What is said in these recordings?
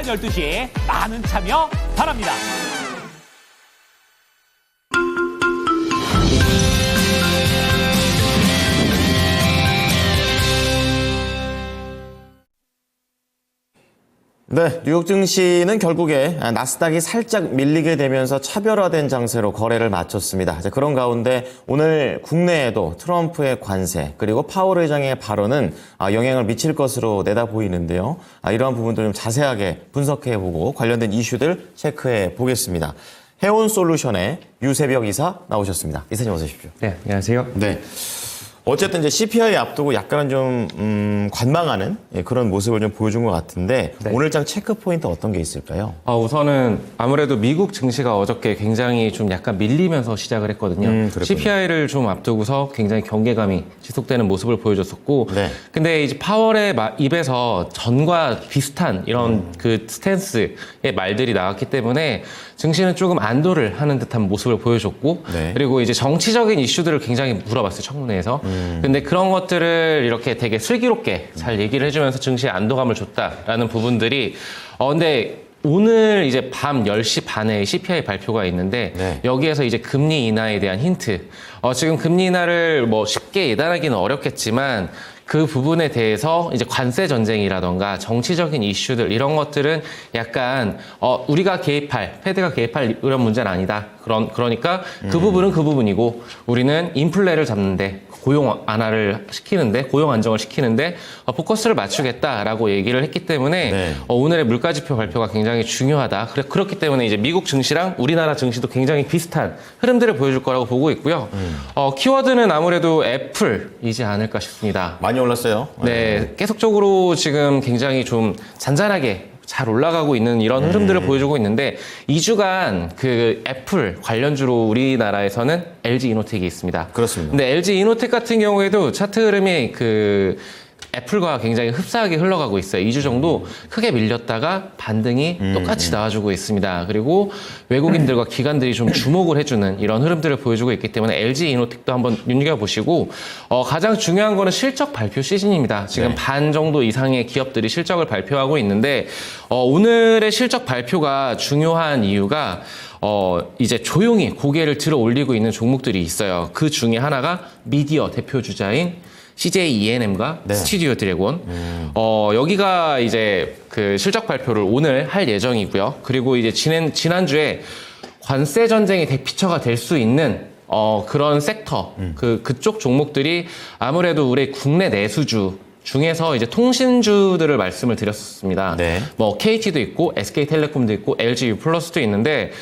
12시에 많은 참여 바랍니다. 네, 뉴욕 증시는 결국에 나스닥이 살짝 밀리게 되면서 차별화된 장세로 거래를 마쳤습니다. 그런 가운데 오늘 국내에도 트럼프의 관세 그리고 파월 의장의 발언은 영향을 미칠 것으로 내다 보이는데요. 이러한 부분들 좀 자세하게 분석해보고 관련된 이슈들 체크해 보겠습니다. 해온솔루션의 유세벽 이사 나오셨습니다. 이사님 어서 오십시오. 네, 안녕하세요. 네. 어쨌든 이제 CPI 앞두고 약간은 좀 관망하는 그런 모습을 좀 보여준 것 같은데 네. 오늘장 체크 포인트 어떤 게 있을까요? 우선은 아무래도 미국 증시가 어저께 굉장히 좀 약간 밀리면서 시작을 했거든요. CPI를 좀 앞두고서 굉장히 경계감이 지속되는 모습을 보여줬었고, 네. 근데 이제 파월의 입에서 전과 비슷한 이런 그 스탠스의 말들이 나왔기 때문에 증시는 조금 안도를 하는 듯한 모습을 보여줬고, 네. 그리고 이제 정치적인 이슈들을 굉장히 물어봤어요, 청문회에서. 근데 그런 것들을 이렇게 되게 슬기롭게 잘 얘기를 해주면서 증시에 안도감을 줬다라는 부분들이 근데 오늘 이제 밤 10시 반에 CPI 발표가 있는데 네. 여기에서 이제 금리 인하에 대한 힌트. 지금 금리 인하를 뭐 쉽게 예단하기는 어렵겠지만 그 부분에 대해서 이제 관세 전쟁이라던가 정치적인 이슈들 이런 것들은 약간 우리가 개입할 패드가 개입할 이런 문제는 아니다. 그러니까 그 부분은 그 부분이고 우리는 인플레를 잡는데 고용 완화를 시키는데 고용 안정을 시키는데 포커스를 맞추겠다라고 얘기를 했기 때문에 네. 오늘의 물가지표 발표가 굉장히 중요하다. 그렇기 때문에 이제 미국 증시랑 우리나라 증시도 굉장히 비슷한 흐름들을 보여줄 거라고 보고 있고요. 키워드는 아무래도 애플이지 않을까 싶습니다. 많이 올랐어요. 네, 계속적으로 지금 굉장히 좀 잔잔하게 잘 올라가고 있는 이런 흐름들을 보여주고 있는데 2주간 그 애플 관련주로 우리나라에서는 LG 이노텍이 있습니다. 그렇습니다. 근데 LG 이노텍 같은 경우에도 차트 흐름이 그 애플과 굉장히 흡사하게 흘러가고 있어요. 2주 정도 크게 밀렸다가 반등이 똑같이 나와주고 있습니다. 그리고 외국인들과 기관들이 좀 주목을 해주는 이런 흐름들을 보여주고 있기 때문에 LG 이노텍도 한번 눈여겨보시고 가장 중요한 거는 실적 발표 시즌입니다. 지금 네. 반 정도 이상의 기업들이 실적을 발표하고 있는데 오늘의 실적 발표가 중요한 이유가 이제 조용히 고개를 들어 올리고 있는 종목들이 있어요. 그 중에 하나가 미디어 대표 주자인 CJ ENM과 네. 스튜디오 드래곤. 여기가 이제 그 실적 발표를 오늘 할 예정이고요. 그리고 이제 지난주에 관세 전쟁의 대피처가 될 수 있는 그런 섹터, 그쪽 종목들이 아무래도 우리 국내 내수주 중에서 이제 통신주들을 말씀을 드렸습니다. 네. 뭐 KT도 있고 SK텔레콤도 있고 LG U+도 있는데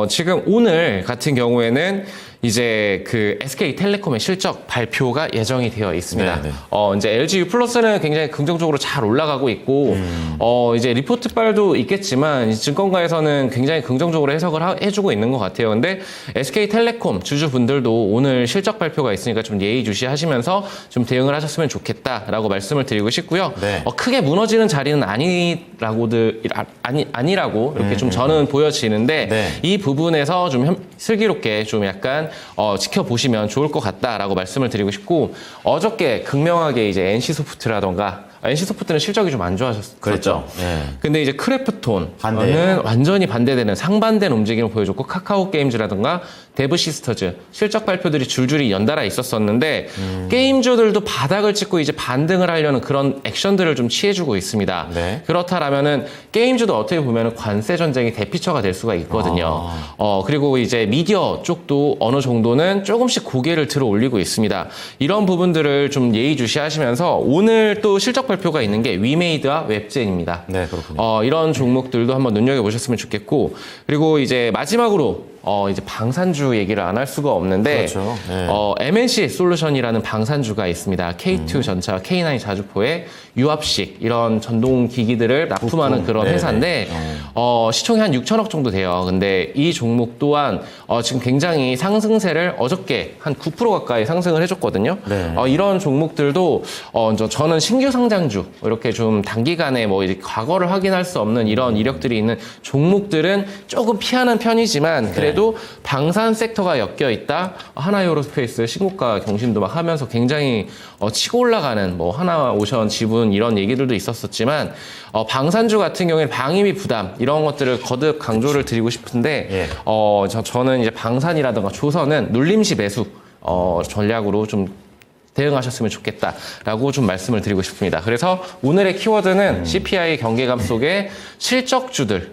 지금 오늘 같은 경우에는 이제 그 SK텔레콤의 실적 발표가 예정이 되어 있습니다. 네, 네. 이제 LG U+는 굉장히 긍정적으로 잘 올라가고 있고 이제 리포트빨도 있겠지만 증권가에서는 굉장히 긍정적으로 해석을 해주고 있는 것 같아요. 근데 SK텔레콤 주주분들도 오늘 실적 발표가 있으니까 좀 예의주시하시면서 좀 대응을 하셨으면 좋겠다라고 말씀을 드리고 싶고요. 네. 크게 무너지는 자리는 아니라고 이렇게 좀 저는 보여지는데 네. 이 부분에서 좀 슬기롭게 좀 약간 지켜보시면 좋을 것 같다라고 말씀을 드리고 싶고 어저께 극명하게 이제 NC소프트라던가 NC소프트는 실적이 좀 안 좋아졌죠. 그랬죠. 네. 근데 이제 크래프톤은 반대. 완전히 반대되는 상반된 움직임을 보여줬고 카카오 게임즈라든가 데브 시스터즈 실적 발표들이 줄줄이 연달아 있었었는데 게임주들도 바닥을 찍고 이제 반등을 하려는 그런 액션들을 좀 취해주고 있습니다. 네. 그렇다라면은 게임주도 어떻게 보면은 관세 전쟁의 대피처가 될 수가 있거든요. 그리고 이제 미디어 쪽도 어느 정도는 조금씩 고개를 들어 올리고 있습니다. 이런 부분들을 좀 예의주시하시면서 오늘 또 실적 발표가 있는 게 위메이드와 웹젠입니다. 네, 그렇군요. 이런 종목들도 한번 눈여겨보셨으면 좋겠고 그리고 이제 마지막으로 이제 방산주 얘기를 안 할 수가 없는데 그렇죠. 네. MNC 솔루션이라는 방산주가 있습니다. K2 전차, K9 자주포의 유압식 이런 전동 기기들을 납품하는 그런 네네. 회사인데 시총이 한 6천억 정도 돼요. 근데 이 종목 또한 지금 굉장히 상승세를 어저께 한 9% 가까이 상승을 해줬거든요. 네. 이런 종목들도 저는 신규 상장주 이렇게 좀 단기간에 뭐 이제 과거를 확인할 수 없는 이런 이력들이 있는 종목들은 조금 피하는 편이지만 그래도 이외에도 방산 섹터가 엮여 있다. 하나에어로스페이스 신고가 경신도 막 하면서 굉장히 치고 올라가는 뭐 하나오션 지분 이런 얘기들도 있었었지만 방산주 같은 경우에는 방위비 부담 이런 것들을 거듭 강조를 드리고 싶은데 예. 저는 이제 방산이라든가 조선은 눌림시 매수 전략으로 좀 대응하셨으면 좋겠다라고 좀 말씀을 드리고 싶습니다. 그래서 오늘의 키워드는 CPI 경계감 속에 실적주들,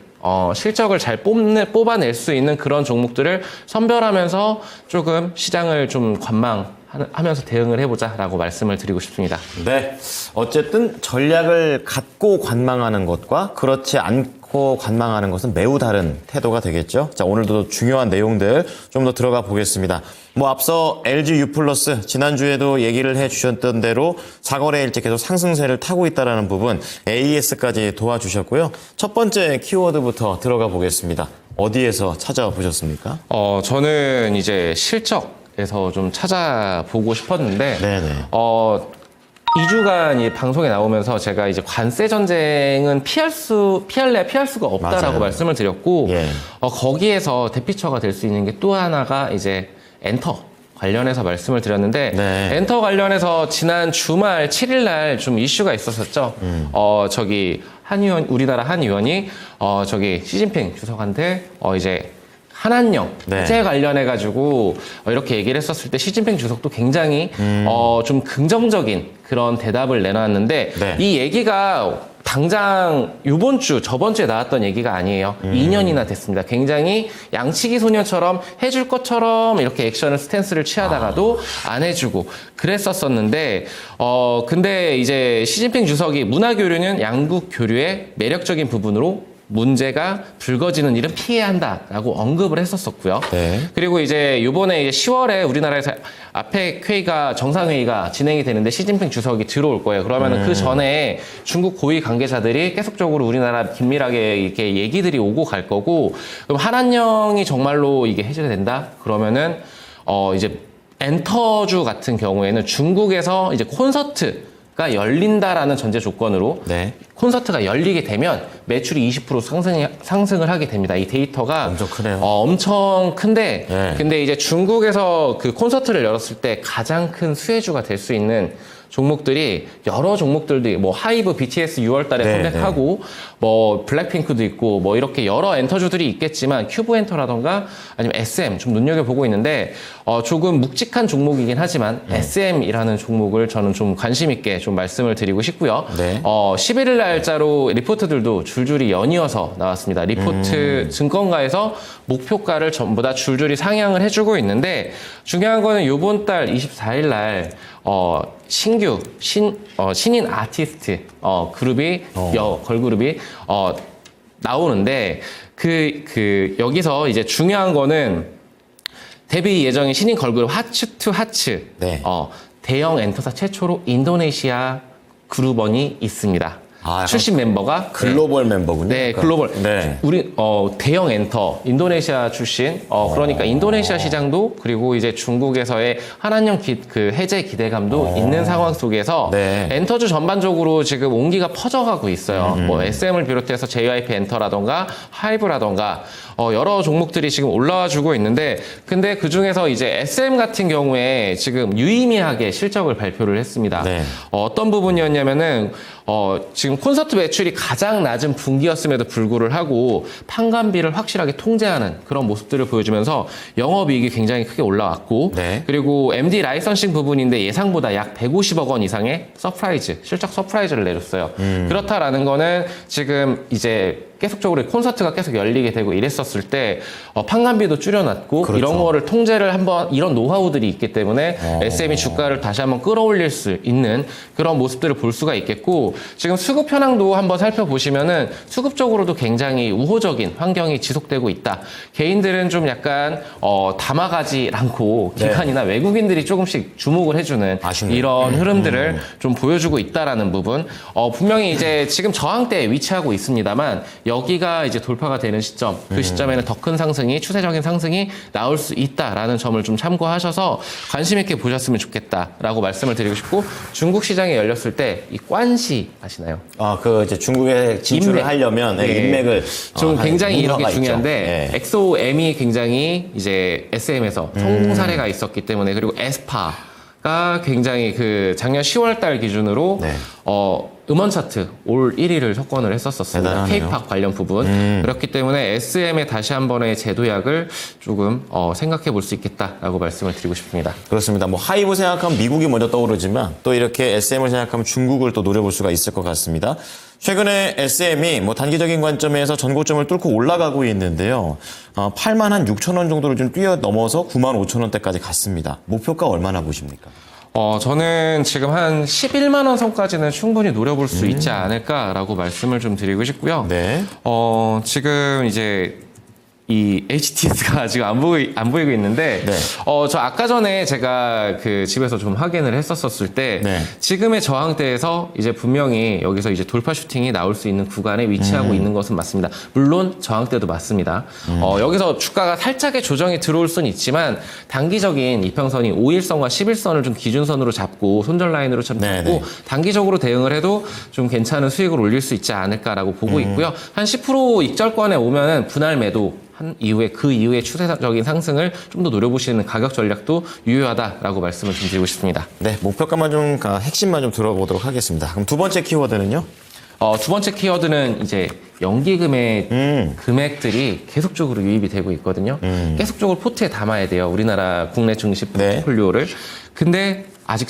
실적을 잘 뽑아낼 수 있는 그런 종목들을 선별하면서 조금 시장을 좀 관망하면서 대응을 해보자라고 말씀을 드리고 싶습니다. 네. 어쨌든 전략을 갖고 관망하는 것과 그렇지 않고 관망하는 것은 매우 다른 태도가 되겠죠. 자, 오늘도 중요한 내용들 좀 더 들어가 보겠습니다. 뭐 앞서 LG U+, 지난주에도 얘기를 해주셨던 대로 4거래일째 계속 상승세를 타고 있다는 부분 AES까지 도와주셨고요. 첫 번째 키워드부터 들어가 보겠습니다. 어디에서 찾아보셨습니까? 저는 이제 실적에서 좀 찾아보고 싶었는데, 네네. 2주간 이 방송에 나오면서 제가 이제 관세 전쟁은 피할 수가 없다라고 맞아요. 말씀을 드렸고, 예. 거기에서 대피처가 될 수 있는 게 또 하나가 이제 엔터 관련해서 말씀을 드렸는데, 네. 엔터 관련해서 지난 주말 7일날 좀 이슈가 있었었죠. 우리나라 한 의원이, 시진핑 주석한테, 이제 한한령 네. 해제 관련해가지고 이렇게 얘기를 했었을 때 시진핑 주석도 굉장히 좀 긍정적인 그런 대답을 내놨는데 네. 이 얘기가 당장 저번 주에 나왔던 얘기가 아니에요. 2년이나 됐습니다. 굉장히 양치기 소년처럼 해줄 것처럼 이렇게 스탠스를 취하다가도 안 해주고 그랬었었는데, 근데 이제 시진핑 주석이 문화교류는 양국 교류의 매력적인 부분으로 문제가 불거지는 일은 피해야 한다라고 언급을 했었었고요. 네. 그리고 이제 이번에 10월에 우리나라에서 아펙 회의가 정상회의가 진행이 되는데 시진핑 주석이 들어올 거예요. 그러면은 그 전에 중국 고위 관계자들이 계속적으로 우리나라 긴밀하게 이렇게 얘기들이 오고 갈 거고, 그럼 한한령이 정말로 이게 해제가 된다? 그러면은 이제 엔터주 같은 경우에는 중국에서 이제 콘서트가 열린다라는 전제 조건으로 네. 콘서트가 열리게 되면 매출이 20% 상승을 하게 됩니다. 이 데이터가 엄청 크네요. 엄청 큰데, 네. 근데 이제 중국에서 그 콘서트를 열었을 때 가장 큰 수혜주가 될 수 있는 종목들이 여러 종목들도 뭐 하이브 BTS 6월 달에 네, 컴백하고 뭐 블랙핑크도 있고 뭐 이렇게 여러 엔터주들이 있겠지만 큐브 엔터라던가 아니면 SM 좀 눈여겨보고 있는데 조금 묵직한 종목이긴 하지만 SM이라는 종목을 저는 좀 관심 있게 좀 말씀을 드리고 싶고요. 네. 11일 날짜로 리포트들도 줄줄이 연이어서 나왔습니다. 리포트 증권가에서 목표가를 전부 다 줄줄이 상향을 해주고 있는데, 중요한 거는 이번 달 24일 날 신규 신인 아티스트 그룹이 걸그룹이 나오는데 여기서 이제 중요한 거는 데뷔 예정인 신인 걸그룹 하츠 투 하츠 네. 대형 엔터사 최초로 인도네시아 그룹원이 있습니다. 약간 출신 멤버가 글로벌 멤버군요. 네, 글로벌. 네. 우리 대형 엔터 인도네시아 출신. 그러니까 인도네시아 시장도 그리고 이제 중국에서의 한한령 그 해제 기대감도 있는 상황 속에서 네. 엔터주 전반적으로 지금 온기가 퍼져가고 있어요. 뭐 SM을 비롯해서 JYP 엔터라던가 하이브라던가 여러 종목들이 지금 올라와 주고 있는데, 근데 그 중에서 이제 SM 같은 경우에 지금 유의미하게 실적을 발표를 했습니다. 네. 어떤 부분이었냐면은 지금 콘서트 매출이 가장 낮은 분기였음에도 불구를 하고 판관비를 확실하게 통제하는 그런 모습들을 보여주면서 영업이익이 굉장히 크게 올라왔고, 네. 그리고 MD 라이선싱 부분인데 예상보다 약 150억 원 이상의 실적 서프라이즈를 내줬어요. 그렇다라는 거는 지금 이제 계속적으로 콘서트가 계속 열리게 되고 이랬었을 때 판관비도 줄여놨고, 그렇죠. 이런 거를 통제를 한번, 이런 노하우들이 있기 때문에 SM이 주가를 다시 한번 끌어올릴 수 있는 그런 모습들을 볼 수가 있겠고, 지금 수급 현황도 한번 살펴보시면은 수급적으로도 굉장히 우호적인 환경이 지속되고 있다. 개인들은 좀 약간 담아가지 않고 네. 기관이나 외국인들이 조금씩 주목을 해주는 아쉽네요. 이런 흐름들을 좀 보여주고 있다라는 부분. 분명히 이제 지금 저항대에 위치하고 있습니다만 여기가 이제 돌파가 되는 시점, 그 시점에는 더 큰 상승이, 추세적인 상승이 나올 수 있다라는 점을 좀 참고하셔서 관심 있게 보셨으면 좋겠다라고 말씀을 드리고 싶고, 중국 시장에 열렸을 때 이 관시 아시나요? 이제 중국에 진출을 인맥. 하려면 네. 인맥을 좀 하는 굉장히 이런 게 문화가 중요한데, 있죠. 네. 엑소엠이 굉장히 이제 SM에서 성공 사례가 있었기 때문에, 그리고 에스파가 굉장히 그 작년 10월 달 기준으로 네. 음원 차트 올 1위를 석권을 했었습니다. 대단하네요. K-팝 관련 부분. 그렇기 때문에 SM의 다시 한 번의 재도약을 조금 생각해 볼 수 있겠다라고 말씀을 드리고 싶습니다. 그렇습니다. 뭐 하이브 생각하면 미국이 먼저 떠오르지만 또 이렇게 SM을 생각하면 중국을 또 노려볼 수가 있을 것 같습니다. 최근에 SM이 뭐 단기적인 관점에서 전고점을 뚫고 올라가고 있는데요. 8만 한 6천 원 정도를 좀 뛰어넘어서 9만 5천 원대까지 갔습니다. 목표가 얼마나 보십니까? 저는 지금 한 11만 원 선까지는 충분히 노려볼 수 있지 않을까라고 말씀을 좀 드리고 싶고요. 네. 지금 이제 이 HTS가 지금 안 보이고 있는데, 네. 저 아까 전에 제가 그 집에서 좀 확인을 했었을 때, 네. 지금의 저항대에서 이제 분명히 여기서 이제 돌파 슈팅이 나올 수 있는 구간에 위치하고 있는 것은 맞습니다. 물론 저항대도 맞습니다. 여기서 주가가 살짝의 조정이 들어올 수는 있지만, 단기적인 이평선이 5일선과 11선을 좀 기준선으로 잡고, 손절 라인으로 좀 네, 잡고, 네. 단기적으로 대응을 해도 좀 괜찮은 수익을 올릴 수 있지 않을까라고 보고 있고요. 한 10% 익절권에 오면은 분할 매도 한 이후에 그 이후에 추세적인 상승을 좀 더 노려보시는 가격 전략도 유효하다라고 말씀을 좀 드리고 싶습니다. 네, 목표가만 좀 핵심만 좀 들어보도록 하겠습니다. 그럼 두 번째 키워드는요? 두 번째 키워드는 이제 연기금의 금액들이 계속적으로 유입이 되고 있거든요. 계속적으로 포트에 담아야 돼요. 우리나라 국내 증시 네. 포트폴리오를. 근데 아직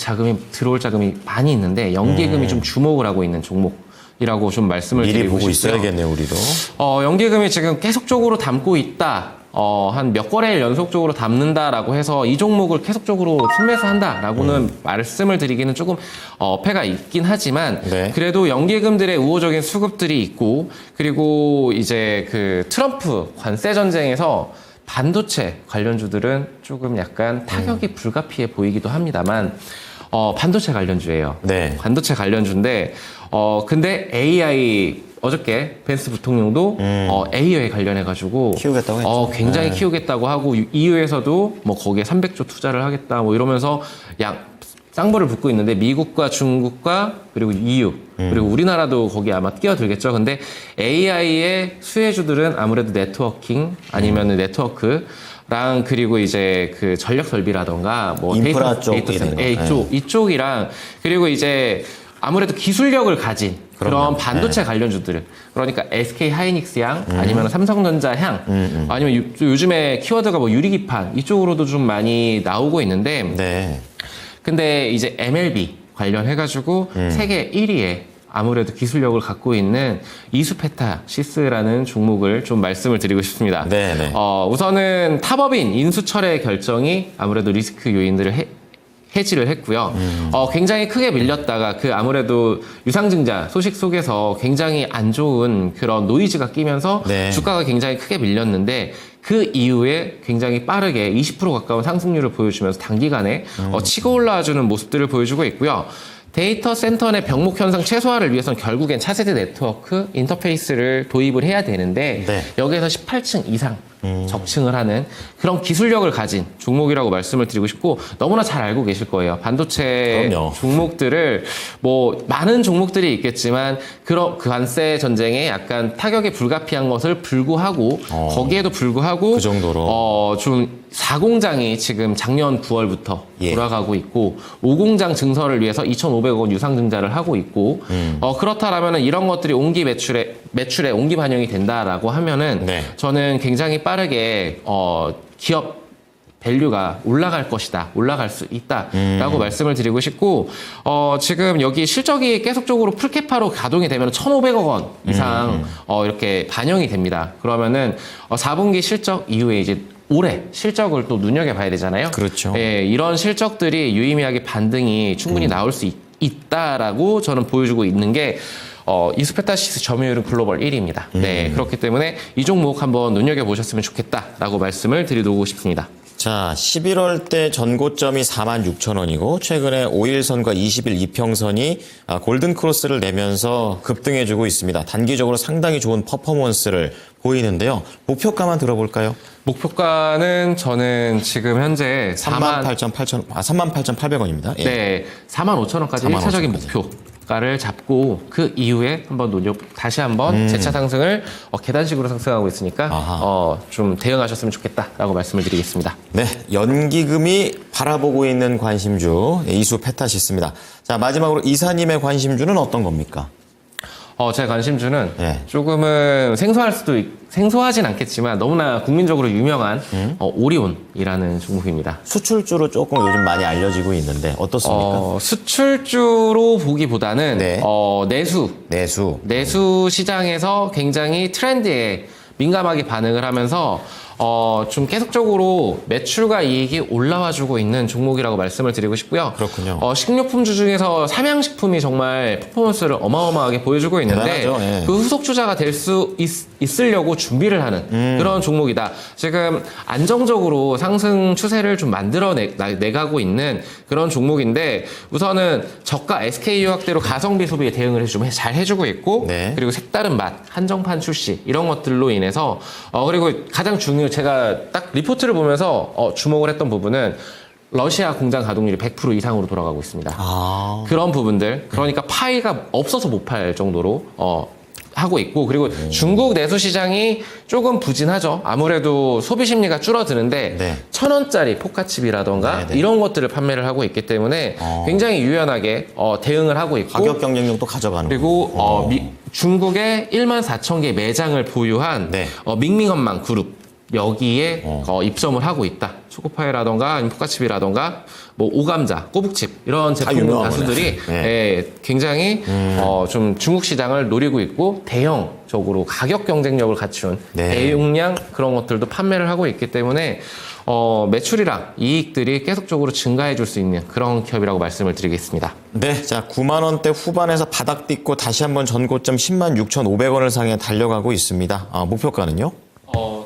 들어올 자금이 많이 있는데 연기금이 좀 주목을 하고 있는 종목이라고 좀 말씀을 미리 드리고 보고 싶고요. 있어야겠네요, 우리도. 연기금이 지금 계속적으로 담고 있다. 한 몇 거래일 연속적으로 담는다라고 해서 이 종목을 계속적으로 순매수한다라고는 말씀을 드리기는 조금 어폐가 있긴 하지만, 네. 그래도 연기금들의 우호적인 수급들이 있고, 그리고 이제 그 트럼프 관세 전쟁에서 반도체 관련주들은 조금 약간 타격이 불가피해 보이기도 합니다만, 반도체 관련주예요. 네. 반도체 관련주인데, 근데 AI, 어저께 벤스 부통령도 AI에 관련해가지고 키우겠다고 했죠. 굉장히 키우겠다고 하고, EU에서도 뭐 거기에 300조 투자를 하겠다 뭐 이러면서 쌍불을 붙고 있는데, 미국과 중국과 그리고 EU 그리고 우리나라도 거기 아마 끼어들겠죠. 근데 AI의 수혜주들은 아무래도 네트워킹 아니면 네트워크랑, 그리고 이제 그 전력 설비라던가 뭐 인프라 쪽 데이터 센터, 이런 거. 이쪽이랑, 그리고 이제 아무래도 기술력을 가진 그럼요. 그런 반도체 관련주들, 그러니까 SK 하이닉스 향, 아니면 삼성전자 향, 아니면 요즘에 키워드가 뭐 유리기판 이쪽으로도 좀 많이 나오고 있는데, 네. 근데 이제 MLB 관련해가지고 세계 1위에 아무래도 기술력을 갖고 있는 이수페타시스라는 종목을 좀 말씀을 드리고 싶습니다. 네네. 우선은 탑업인 인수철회 결정이 아무래도 리스크 요인들을 해지를 했고요. 굉장히 크게 밀렸다가 그 아무래도 유상증자 소식 속에서 굉장히 안 좋은 그런 노이즈가 끼면서 네. 주가가 굉장히 크게 밀렸는데, 그 이후에 굉장히 빠르게 20% 가까운 상승률을 보여주면서 단기간에 치고 올라와주는 모습들을 보여주고 있고요. 데이터 센터 내 병목 현상 최소화를 위해서는 결국엔 차세대 네트워크 인터페이스를 도입을 해야 되는데, 네. 여기에서 18층 이상 적층을 하는 그런 기술력을 가진 종목이라고 말씀을 드리고 싶고, 너무나 잘 알고 계실 거예요. 반도체 그럼요. 종목들을 뭐 많은 종목들이 있겠지만, 그런 그 관세 전쟁에 약간 타격이 불가피한 것을 불구하고, 거기에도 불구하고 그 정도로. 좀 4공장이 지금 작년 9월부터 예. 돌아가고 있고, 5공장 증설을 위해서 2,500억 원 유상증자를 하고 있고, 그렇다라면은 이런 것들이 매출에 옹기 반영이 된다라고 하면은, 네. 저는 굉장히 빠르게 기업 밸류가 올라갈 것이다, 올라갈 수 있다라고 말씀을 드리고 싶고, 지금 여기 실적이 계속적으로 풀캐파로 가동이 되면 1,500억 원 이상 이렇게 반영이 됩니다. 그러면은 4분기 실적 이후에 이제 올해 실적을 또 눈여겨봐야 되잖아요. 그렇죠. 예, 이런 실적들이 유의미하게 반등이 충분히 나올 수 있다라고 저는 보여주고 있는 게, 이수페타시스 점유율은 글로벌 1위입니다. 네, 그렇기 때문에 이 종목 한번 눈여겨보셨으면 좋겠다라고 말씀을 드리고 싶습니다. 자, 11월 때 전고점이 46,000원이고 최근에 5일선과 20일 이평선이 골든 크로스를 내면서 급등해주고 있습니다. 단기적으로 상당히 좋은 퍼포먼스를 보이는데요. 목표가만 들어볼까요? 목표가는 저는 지금 현재 38,800원입니다. 예. 네, 45,000원까지 1차적인 45,000원까지. 목표가를 잡고 그 이후에 한번 다시 한번 재차 상승을 계단식으로 상승하고 있으니까 좀 대응하셨으면 좋겠다라고 말씀을 드리겠습니다. 네, 연기금이 바라보고 있는 관심주 이수 페타시스입니다. 자, 마지막으로 이사님의 관심주는 어떤 겁니까? 제 관심주는 예. 조금은 생소하진 않겠지만 너무나 국민적으로 유명한 오리온이라는 종목입니다. 수출주로 조금 요즘 많이 알려지고 있는데 어떻습니까? 수출주로 보기보다는 네. 내수 시장에서 굉장히 트렌드에 민감하게 반응을 하면서 좀 계속적으로 매출과 이익이 올라와주고 있는 종목이라고 말씀을 드리고 싶고요. 그렇군요. 식료품주 중에서 삼양식품이 정말 퍼포먼스를 어마어마하게 보여주고 있는데 대단하죠. 예. 그 후속주자가 될 수 있으려고 준비를 하는 그런 종목이다. 지금 안정적으로 상승 추세를 좀 만들어 내가고 있는 그런 종목인데 우선은 저가 SK유학대로 가성비 소비에 대응을 잘 해주고 있고 네. 그리고 색다른 맛, 한정판 출시 이런 것들로 인해서 그리고 가장 제가 딱 리포트를 보면서 주목을 했던 부분은 러시아 공장 가동률이 100% 이상으로 돌아가고 있습니다. 그런 부분들, 그러니까 파이가 없어서 못 팔 정도로 하고 있고, 그리고 중국 내수 시장이 조금 부진하죠. 아무래도 소비 심리가 줄어드는데 네. 1,000원짜리 포카칩이라던가 네, 네. 이런 것들을 판매를 하고 있기 때문에 굉장히 유연하게 대응을 하고 있고, 가격 경쟁력도 가져가는 그리고 중국의 14,000개 매장을 보유한 네. 밍밍헌망 그룹 여기에 입점을 하고 있다. 초코파이라던가 포카칩이라던가 뭐 오감자, 꼬북칩 이런 제품 유명한 가수들이 네. 굉장히 좀 중국 시장을 노리고 있고 대형적으로 가격 경쟁력을 갖춘 네. 대용량 그런 것들도 판매를 하고 있기 때문에 매출이랑 이익들이 계속적으로 증가해 줄 수 있는 그런 기업이라고 말씀을 드리겠습니다. 네, 자 9만 원대 후반에서 바닥 딛고 다시 한번 전고점 10만 6,500원을 향해 달려가고 있습니다. 목표가는요?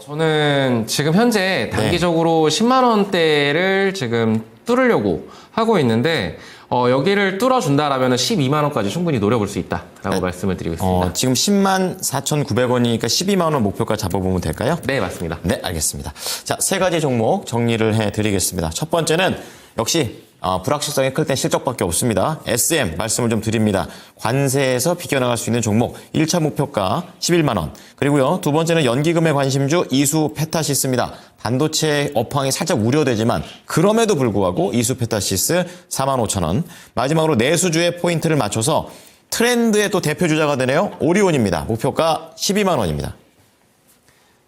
저는 지금 현재 단기적으로 10만 원대를 지금 뚫으려고 하고 있는데 여기를 뚫어준다라면 12만 원까지 충분히 노려볼 수 있다라고 말씀을 드리고 있습니다. 지금 10만 4,900원이니까 12만 원 목표가 잡아보면 될까요? 네, 맞습니다. 네, 알겠습니다. 자, 세 가지 종목 정리를 해드리겠습니다. 첫 번째는 역시 불확실성이 클 땐 실적밖에 없습니다. SM 말씀을 좀 드립니다. 관세에서 비껴나갈 수 있는 종목 1차 목표가 11만 원. 그리고요, 두 번째는 연기금의 관심주 이수 페타시스입니다. 반도체 업황이 살짝 우려되지만 그럼에도 불구하고 이수 페타시스 45,000원. 마지막으로 내수주의 포인트를 맞춰서 트렌드의 또 대표 주자가 되네요. 오리온입니다. 목표가 12만 원입니다.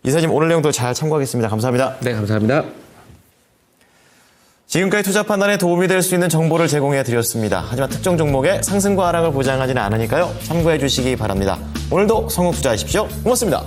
이사님 오늘 내용도 잘 참고하겠습니다. 감사합니다. 네, 감사합니다. 지금까지 투자 판단에 도움이 될 수 있는 정보를 제공해 드렸습니다. 하지만 특정 종목의 상승과 하락을 보장하지는 않으니까요. 참고해 주시기 바랍니다. 오늘도 성공 투자하십시오. 고맙습니다.